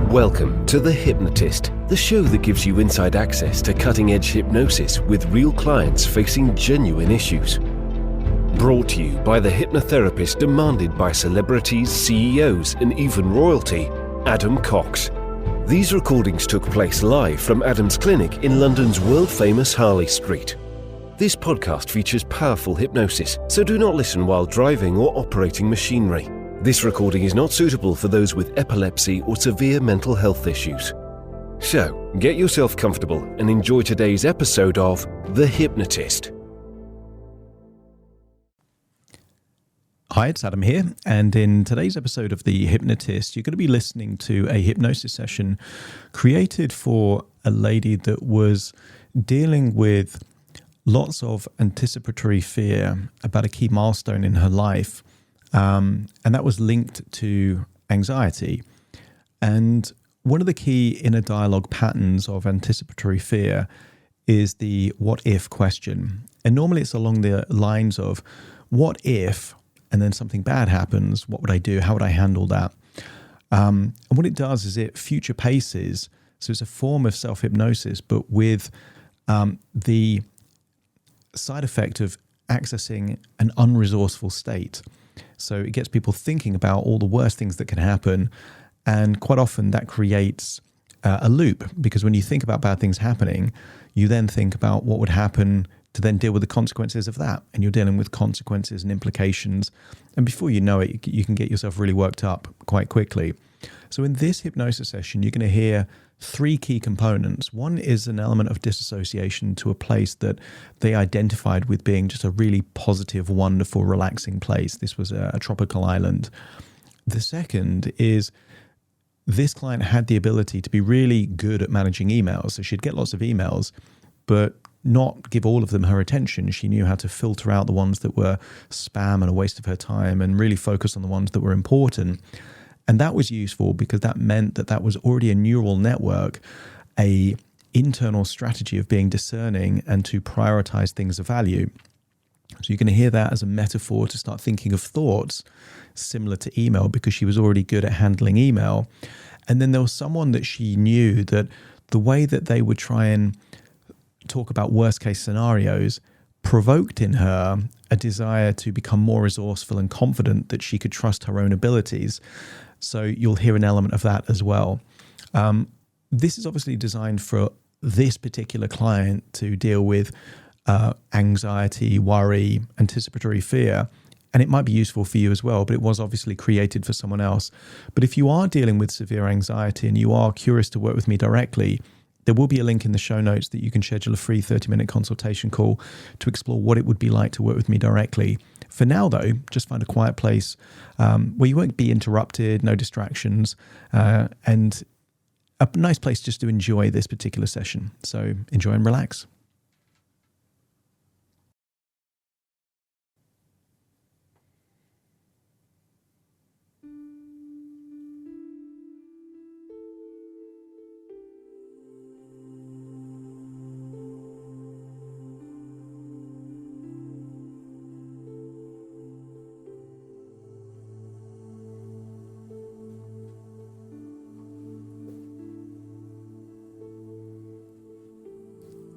Welcome to The Hypnotist, the show that gives you inside access to cutting-edge hypnosis with real clients facing genuine issues. Brought to you by the hypnotherapist demanded by celebrities, CEOs, and even royalty, Adam Cox. These recordings took place live from Adam's clinic in London's world-famous Harley Street. This podcast features powerful hypnosis, so do not listen while driving or operating machinery. This recording is not suitable for those with epilepsy or severe mental health issues. So, get yourself comfortable and enjoy today's episode of The Hypnotist. Hi, it's Adam here, and in today's episode of The Hypnotist, you're going to be listening to a hypnosis session created for a lady that was dealing with lots of anticipatory fear about a key milestone in her life. And that was linked to anxiety. And one of the key inner dialogue patterns of anticipatory fear is the what if question. And normally it's along the lines of what if, and then something bad happens, what would I do? How would I handle that? And what it does is it future paces. So it's a form of self-hypnosis, but with the side effect of accessing an unresourceful state. So it gets people thinking about all the worst things that can happen. And quite often that creates a loop, because when you think about bad things happening, you then think about what would happen to then deal with the consequences of that. And you're dealing with consequences and implications. And before you know it, you can get yourself really worked up quite quickly. So in this hypnosis session, you're going to hear three key components. One is an element of disassociation to a place that they identified with being just a really positive, wonderful, relaxing place. This was a tropical island. The second is this client had the ability to be really good at managing emails. So she'd get lots of emails, but not give all of them her attention. She knew how to filter out the ones that were spam and a waste of her time and really focus on the ones that were important. And that was useful because that meant that that was already a neural network, a internal strategy of being discerning and to prioritize things of value. So you're going to hear that as a metaphor to start thinking of thoughts similar to email, because she was already good at handling email. And then there was someone that she knew that the way that they would try and talk about worst case scenarios provoked in her a desire to become more resourceful and confident that she could trust her own abilities. So you'll hear an element of that as well. This is obviously designed for this particular client to deal with anxiety, worry, anticipatory fear, and it might be useful for you as well, but it was obviously created for someone else. But if you are dealing with severe anxiety and you are curious to work with me directly, there will be a link in the show notes that you can schedule a free 30-minute consultation call to explore what it would be like to work with me directly. For now, though, just find a quiet place where you won't be interrupted, no distractions, and a nice place just to enjoy this particular session. So enjoy and relax.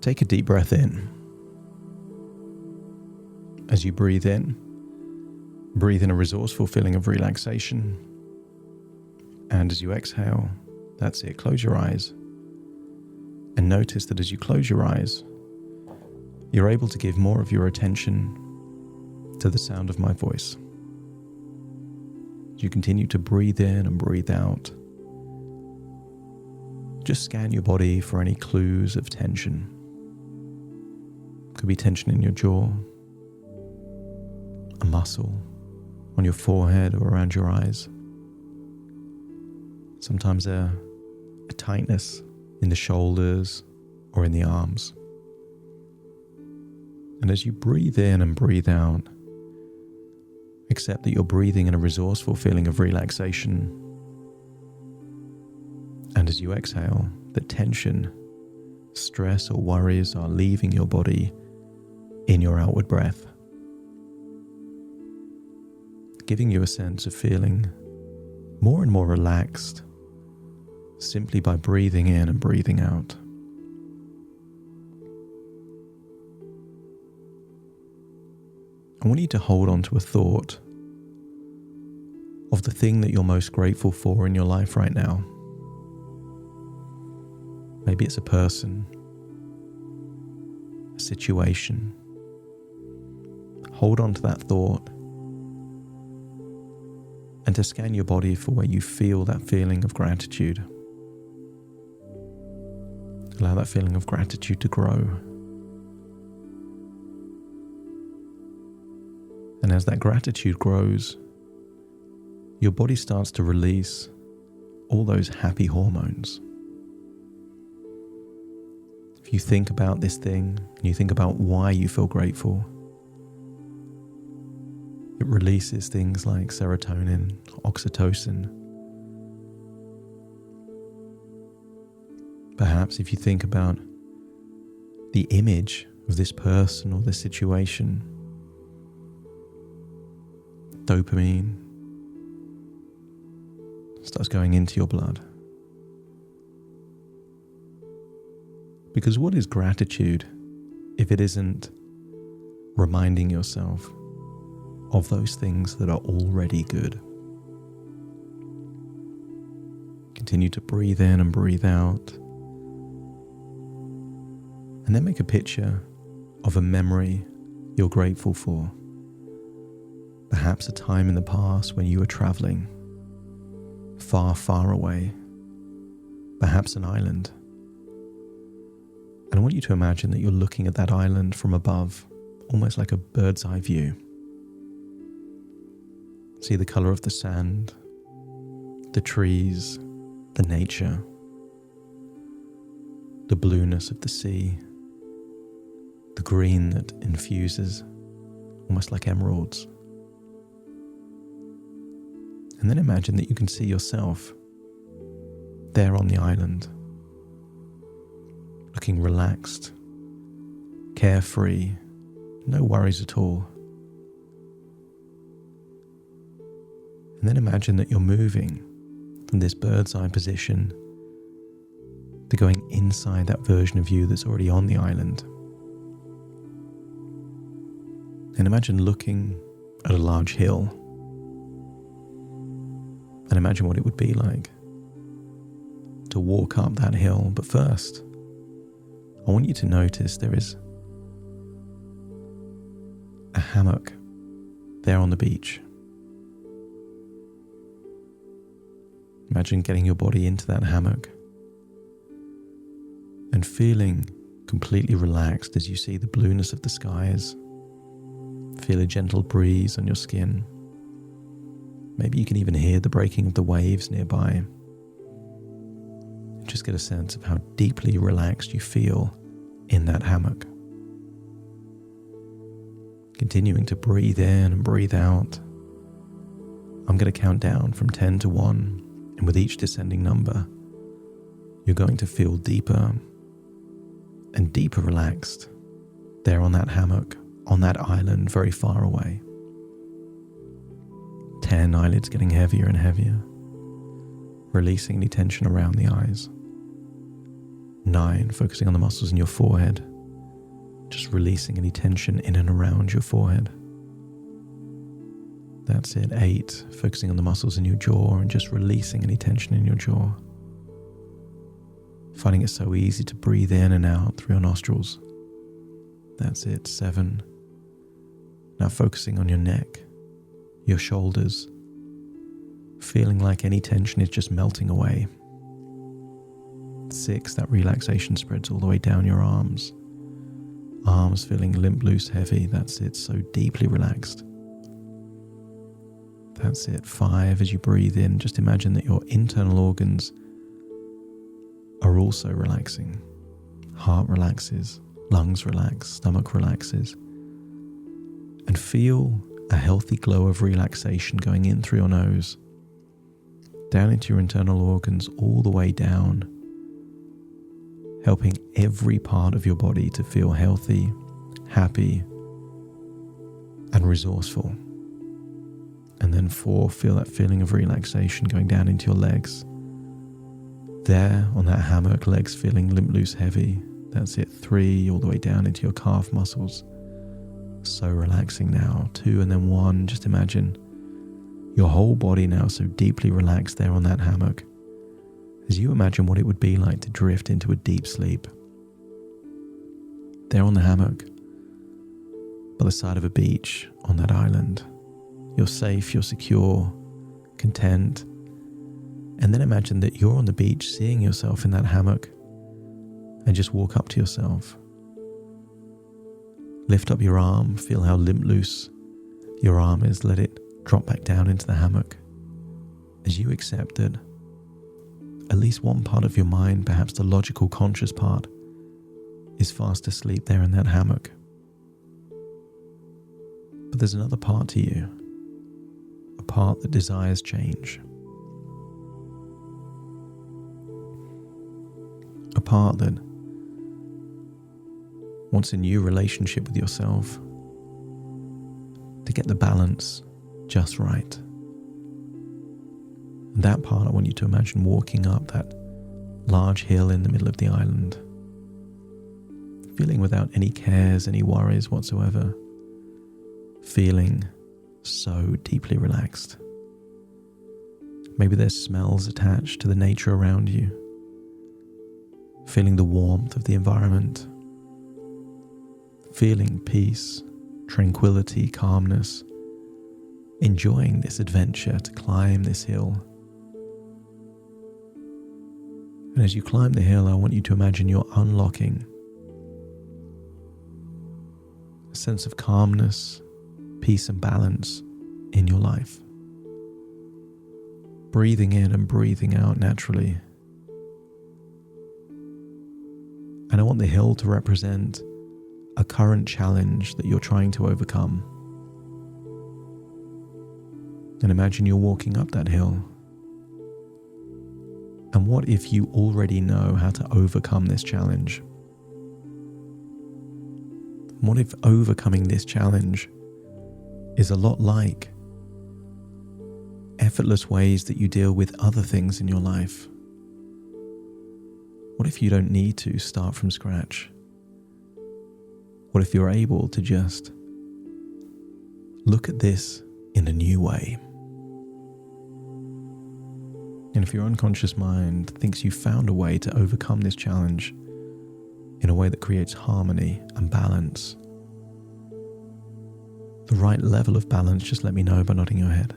Take a deep breath in. As you breathe in a resourceful feeling of relaxation. And as you exhale, that's it, close your eyes. And notice that as you close your eyes, you're able to give more of your attention to the sound of my voice. As you continue to breathe in and breathe out, just scan your body for any clues of tension. Could be tension in your jaw, a muscle on your forehead or around your eyes. Sometimes a tightness in the shoulders or in the arms. And as you breathe in and breathe out, accept that you're breathing in a resourceful feeling of relaxation. And as you exhale, that tension, stress or worries are leaving your body in your outward breath, giving you a sense of feeling more and more relaxed, simply by breathing in and breathing out. I want you to hold on to a thought of the thing that you're most grateful for in your life right now. Maybe it's a person, a situation. Hold on to that thought and to scan your body for where you feel that feeling of gratitude. Allow that feeling of gratitude to grow. And as that gratitude grows, your body starts to release all those happy hormones. If you think about this thing, and you think about why you feel grateful, it releases things like serotonin, oxytocin. Perhaps if you think about the image of this person or this situation, dopamine starts going into your blood. Because what is gratitude if it isn't reminding yourself of those things that are already good? Continue to breathe in and breathe out. And then make a picture of a memory you're grateful for. Perhaps a time in the past when you were traveling far, far away. Perhaps an island. And I want you to imagine that you're looking at that island from above, almost like a bird's eye view. See the color of the sand, the trees, the nature, the blueness of the sea, the green that infuses, almost like emeralds. And then imagine that you can see yourself there on the island, looking relaxed, carefree, no worries at all. And then imagine that you're moving from this bird's eye position to going inside that version of you that's already on the island. And imagine looking at a large hill. And imagine what it would be like to walk up that hill. But first, I want you to notice there is a hammock there on the beach. Imagine getting your body into that hammock and feeling completely relaxed as you see the blueness of the skies. Feel a gentle breeze on your skin. Maybe you can even hear the breaking of the waves nearby. Just get a sense of how deeply relaxed you feel in that hammock. Continuing to breathe in and breathe out. I'm going to count down from 10 to 1, and with each descending number, you're going to feel deeper and deeper relaxed there on that hammock, on that island very far away. 10, eyelids getting heavier and heavier, releasing any tension around the eyes. 9, focusing on the muscles in your forehead, just releasing any tension in and around your forehead. That's it. 8, focusing on the muscles in your jaw and just releasing any tension in your jaw. Finding it so easy to breathe in and out through your nostrils. That's it. 7, now focusing on your neck, your shoulders, feeling like any tension is just melting away. 6, that relaxation spreads all the way down your arms. Arms feeling limp, loose, heavy. That's it, so deeply relaxed. That's it. 5, as you breathe in, just imagine that your internal organs are also relaxing. Heart relaxes, lungs relax, stomach relaxes. And feel a healthy glow of relaxation going in through your nose, down into your internal organs, all the way down, helping every part of your body to feel healthy, happy, and resourceful. And then 4, feel that feeling of relaxation going down into your legs, There on that hammock, legs feeling limp, loose, heavy. That's it. 3, all the way down into your calf muscles. So relaxing now. 2 and then 1. Just imagine your whole body now so deeply relaxed there on that hammock. As you imagine what it would be like to drift into a deep sleep. There on the hammock, by the side of a beach on that island. You're safe, you're secure, content. And then imagine that you're on the beach seeing yourself in that hammock, and just walk up to yourself. Lift up your arm, feel how limp loose your arm is, let it drop back down into the hammock. As you accept that at least one part of your mind, perhaps the logical conscious part, is fast asleep there in that hammock. But there's another part to you, a part that desires change. A part that wants a new relationship with yourself, to get the balance just right. And that part, I want you to imagine walking up that large hill in the middle of the island, feeling without any cares, any worries whatsoever, feeling so deeply relaxed. Maybe there's smells attached to the nature around you, feeling the warmth of the environment, feeling peace, tranquility, calmness, enjoying this adventure to climb this hill. And as you climb the hill, I want you to imagine you're unlocking a sense of calmness, peace and balance in your life. Breathing in and breathing out naturally. And I want the hill to represent a current challenge that you're trying to overcome. And imagine you're walking up that hill. And what if you already know how to overcome this challenge? What if overcoming this challenge is a lot like effortless ways that you deal with other things in your life? What if you don't need to start from scratch? What if you're able to just look at this in a new way? And if your unconscious mind thinks you found a way to overcome this challenge in a way that creates harmony and balance, the right level of balance, just let me know by nodding your head.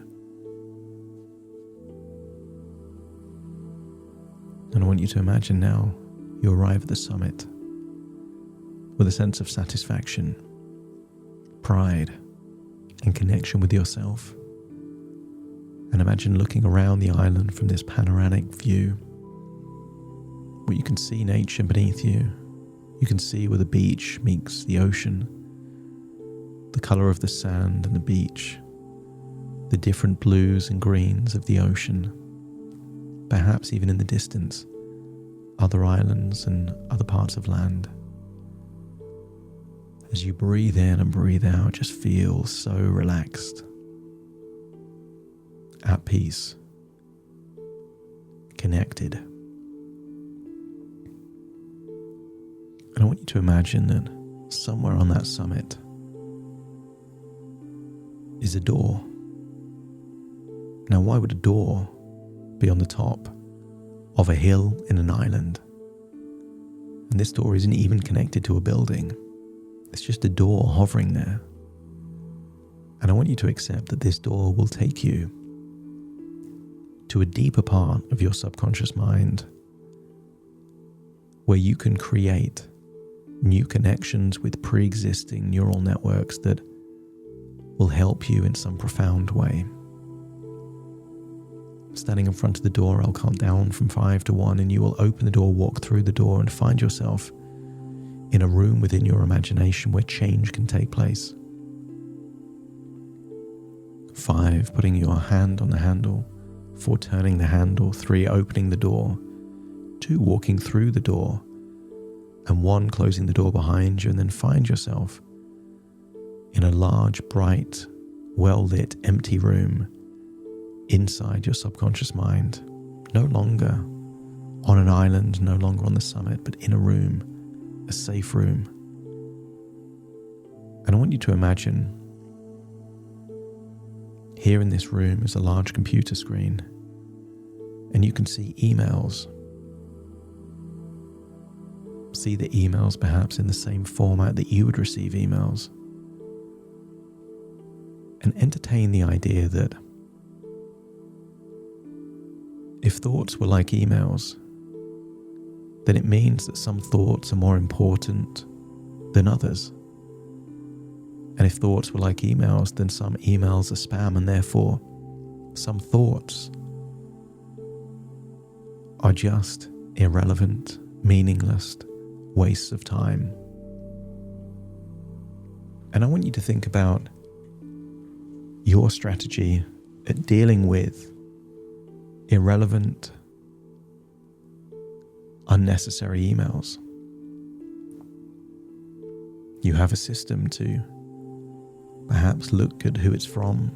And I want you to imagine now you arrive at the summit with a sense of satisfaction, pride, and connection with yourself. And imagine looking around the island from this panoramic view, where you can see nature beneath you. You can see where the beach meets the ocean, the color of the sand and the beach, the different blues and greens of the ocean. Perhaps even in the distance, other islands and other parts of land. As you breathe in and breathe out, just feel so relaxed, at peace, connected. And I want you to imagine that somewhere on that summit is a door. Now, why would a door be on the top of a hill in an island? And this door isn't even connected to a building. It's just a door hovering there. And I want you to accept that this door will take you to a deeper part of your subconscious mind, where you can create new connections with pre-existing neural networks that will help you in some profound way. Standing in front of the door, I'll count down from 5 to 1, and you will open the door, walk through the door, and find yourself in a room within your imagination where change can take place. 5, putting your hand on the handle. 4, turning the handle. 3, opening the door. 2, walking through the door. And 1, closing the door behind you, and then find yourself in a large, bright, well-lit, empty room inside your subconscious mind, no longer on an island, no longer on the summit, but in a room, a safe room. And I want you to imagine here in this room is a large computer screen, and you can see emails. See the emails perhaps in the same format that you would receive emails. And entertain the idea that if thoughts were like emails, then it means that some thoughts are more important than others. And if thoughts were like emails, then some emails are spam, and therefore some thoughts are just irrelevant, meaningless wastes of time. And I want you to think about your strategy at dealing with irrelevant, unnecessary emails. You have a system to perhaps look at who it's from.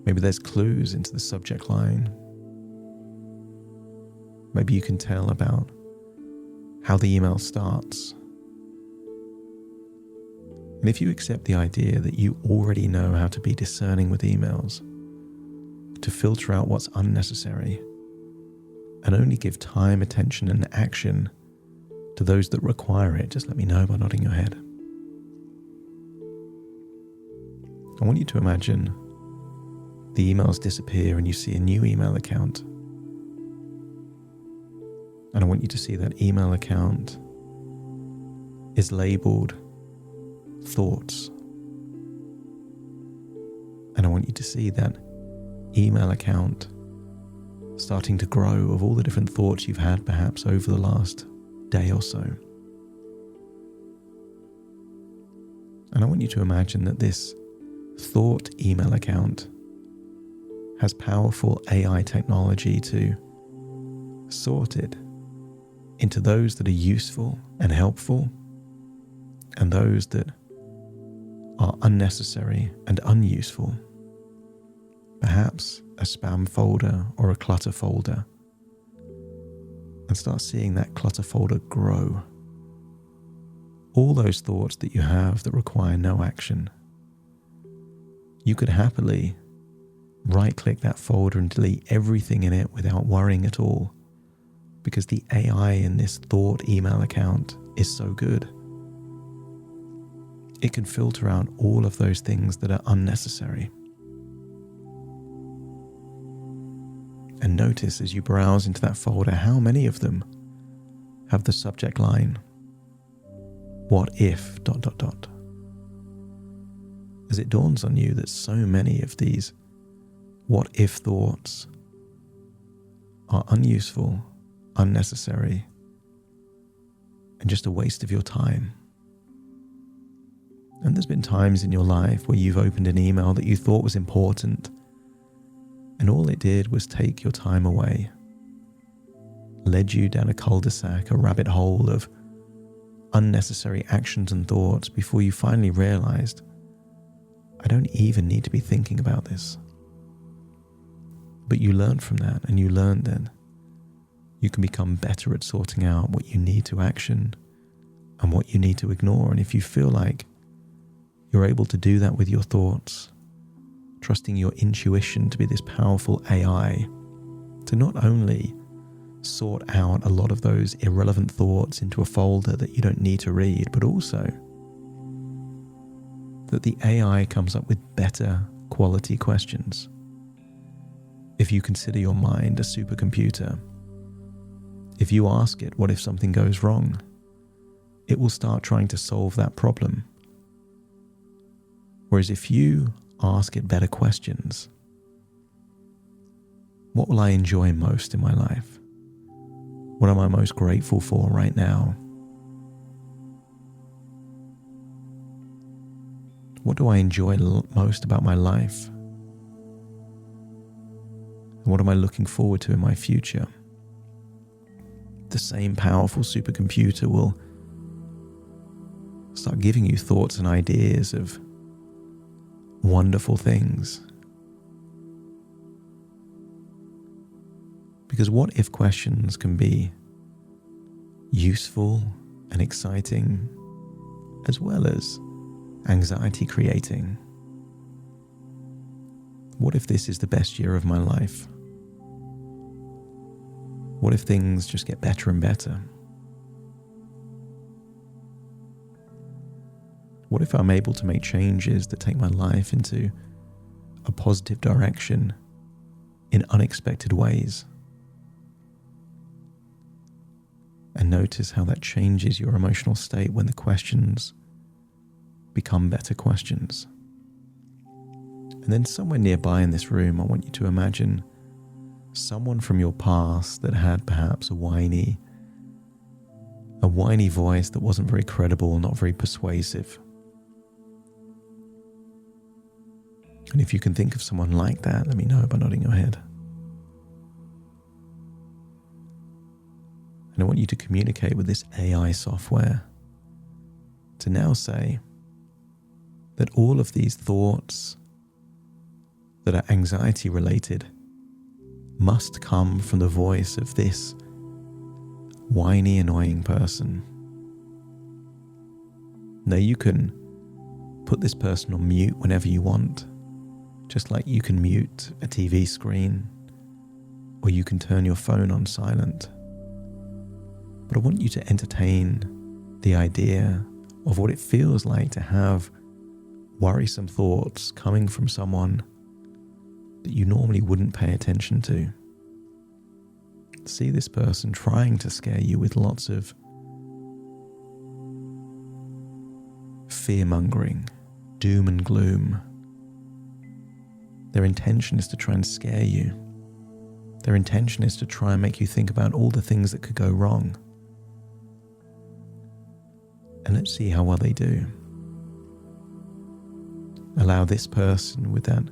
Maybe there's clues into the subject line. Maybe you can tell about how the email starts. And if you accept the idea that you already know how to be discerning with emails, to filter out what's unnecessary, and only give time, attention, and action to those that require it, just let me know by nodding your head. I want you to imagine the emails disappear and you see a new email account. And I want you to see that email account is labeled thoughts. And I want you to see that email account starting to grow of all the different thoughts you've had perhaps over the last day or so. And I want you to imagine that this thought email account has powerful AI technology to sort it into those that are useful and helpful, and those that are unnecessary and unuseful. Perhaps a spam folder or a clutter folder, and start seeing that clutter folder grow. All those thoughts that you have that require no action. You could happily right-click that folder and delete everything in it without worrying at all, because the AI in this thought email account is so good. It can filter out all of those things that are unnecessary. And notice as you browse into that folder how many of them have the subject line, what if ... As it dawns on you that so many of these what if thoughts are unuseful, unnecessary, and just a waste of your time. And there's been times in your life where you've opened an email that you thought was important, and all it did was take your time away, led you down a cul-de-sac, a rabbit hole of unnecessary actions and thoughts before you finally realized, I don't even need to be thinking about this. But you learned from that, and you learned that you can become better at sorting out what you need to action and what you need to ignore. And if you feel like you're able to do that with your thoughts, trusting your intuition to be this powerful AI to not only sort out a lot of those irrelevant thoughts into a folder that you don't need to read, but also that the AI comes up with better quality questions. If you consider your mind a supercomputer, if you ask it, what if something goes wrong? It will start trying to solve that problem. Whereas if you ask it better questions, what will I enjoy most in my life? What am I most grateful for right now? What do I enjoy most about my life? And what am I looking forward to in my future? The same powerful supercomputer will start giving you thoughts and ideas of wonderful things. Because what if questions can be useful and exciting, as well as anxiety creating? What if this is the best year of my life? What if things just get better and better? What if I'm able to make changes that take my life into a positive direction in unexpected ways? And notice how that changes your emotional state when the questions become better questions. And then somewhere nearby in this room, I want you to imagine someone from your past that had perhaps a whiny voice that wasn't very credible, not very persuasive. And if you can think of someone like that, let me know by nodding your head. And I want you to communicate with this AI software to now say that all of these thoughts that are anxiety related must come from the voice of this whiny, annoying person. Now you can put this person on mute whenever you want, just like you can mute a TV screen, or you can turn your phone on silent. But I want you to entertain the idea of what it feels like to have worrisome thoughts coming from someone that you normally wouldn't pay attention to. See this person trying to scare you with lots of fear-mongering, doom and gloom. Their intention is to try and scare you. Their intention is to try and make you think about all the things that could go wrong. And let's see how well they do. Allow this person with that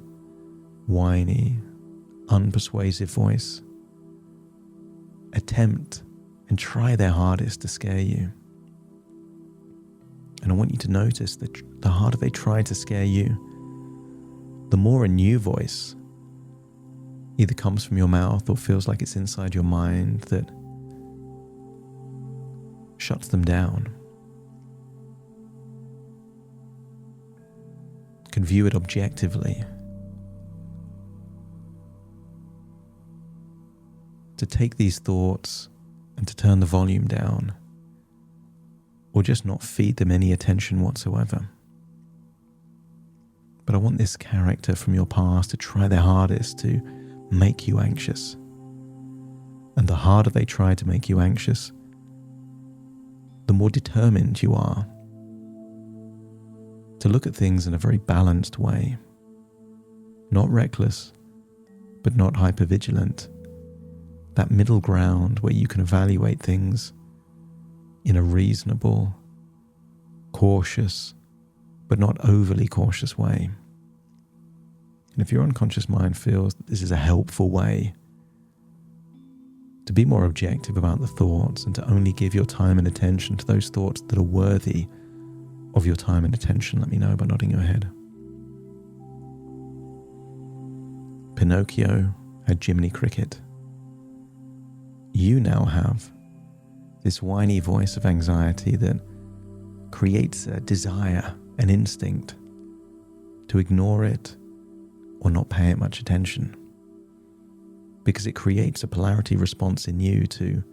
whiny, unpersuasive voice attempt and try their hardest to scare you. And I want you to notice that the harder they try to scare you, the more a new voice either comes from your mouth or feels like it's inside your mind that shuts them down. You can view it objectively. To take these thoughts and to turn the volume down, or just not feed them any attention whatsoever. But I want this character from your past to try their hardest to make you anxious. And the harder they try to make you anxious, the more determined you are to look at things in a very balanced way. Not reckless, but not hypervigilant. That middle ground where you can evaluate things in a reasonable, cautious, but not overly cautious way. And if your unconscious mind feels that this is a helpful way to be more objective about the thoughts and to only give your time and attention to those thoughts that are worthy of your time and attention, let me know by nodding your head. Pinocchio had Jiminy Cricket. You now have this whiny voice of anxiety that creates a desire, an instinct to ignore it or not pay it much attention, because it creates a polarity response in you to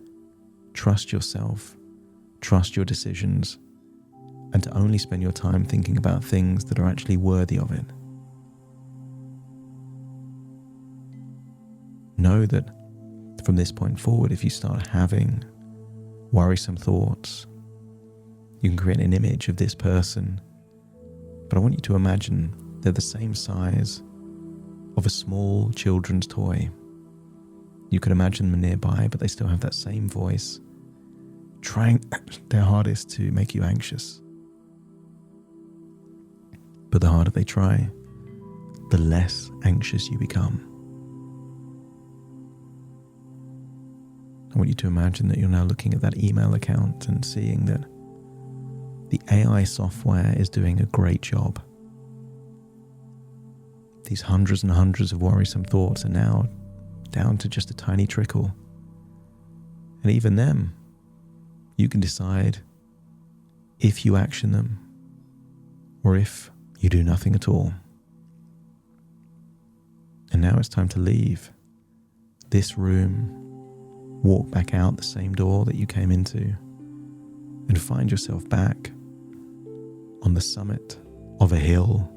trust yourself, trust your decisions, and to only spend your time thinking about things that are actually worthy of it. Know that from this point forward, if you start having worrisome thoughts, you can create an image of this person, but I want you to imagine they're the same size of a small children's toy. You can imagine them nearby, but they still have that same voice, trying their hardest to make you anxious. But the harder they try, the less anxious you become. I want you to imagine that you're now looking at that email account and seeing that the AI software is doing a great job. These hundreds and hundreds of worrisome thoughts are now down to just a tiny trickle. And even then, you can decide if you action them or if you do nothing at all. And now it's time to leave this room, walk back out the same door that you came into, and find yourself back on the summit of a hill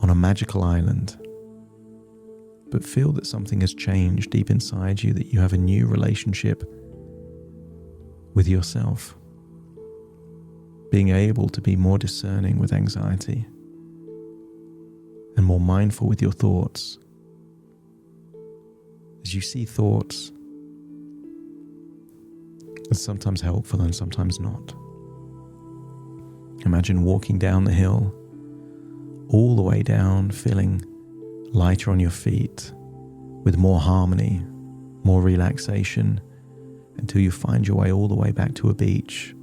on a magical island. But feel that something has changed deep inside you, that you have a new relationship with yourself, being able to be more discerning with anxiety and more mindful with your thoughts. As you see thoughts as sometimes helpful and sometimes not. Imagine walking down the hill, all the way down, feeling lighter on your feet, with more harmony, more relaxation, until you find your way all the way back to a beach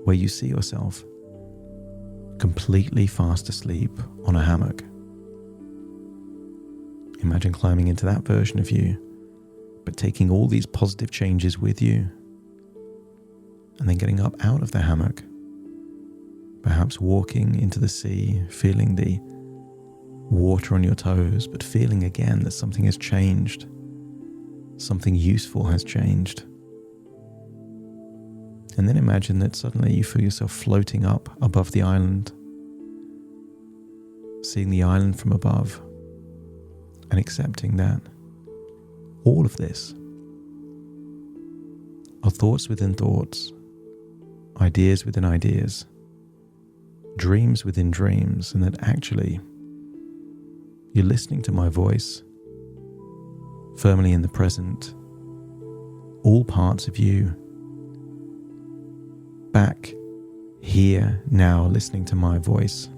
where you see yourself completely fast asleep on a hammock. Imagine climbing into that version of you, but taking all these positive changes with you, and then getting up out of the hammock, perhaps walking into the sea, feeling the water on your toes, but feeling again that something has changed, something useful has changed. And then imagine that suddenly you feel yourself floating up above the island, seeing the island from above, and accepting that all of this are thoughts within thoughts, ideas within ideas, dreams within dreams, and that actually you're listening to my voice, firmly in the present, all parts of you back here now listening to my voice.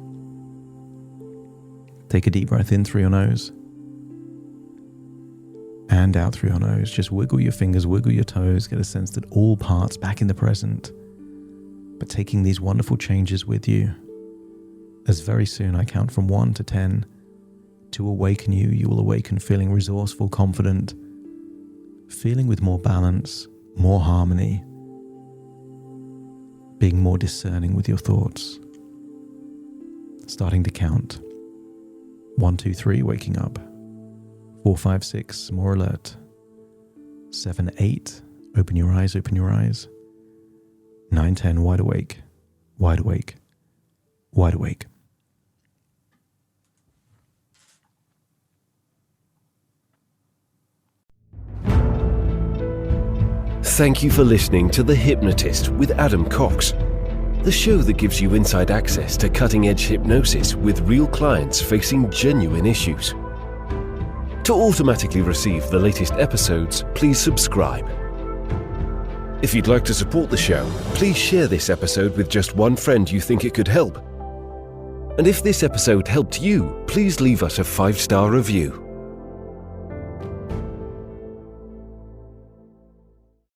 Take a deep breath in through your nose and out through your nose. Just wiggle your fingers, wiggle your toes, get a sense that all parts back in the present, but taking these wonderful changes with you. As very soon I count from 1 to 10 to awaken you, you will awaken feeling resourceful, confident, feeling with more balance, more harmony, being more discerning with your thoughts. Starting to count. 1, 2, 3, waking up. 4, 5, 6, more alert. 7, 8, open your eyes, open your eyes. 9, 10, wide awake, wide awake, wide awake. Thank you for listening to The Hypnotist with Adam Cox, the show that gives you inside access to cutting-edge hypnosis with real clients facing genuine issues. To automatically receive the latest episodes, please subscribe. If you'd like to support the show, please share this episode with just one friend you think it could help. And if this episode helped you, please leave us a 5-star review.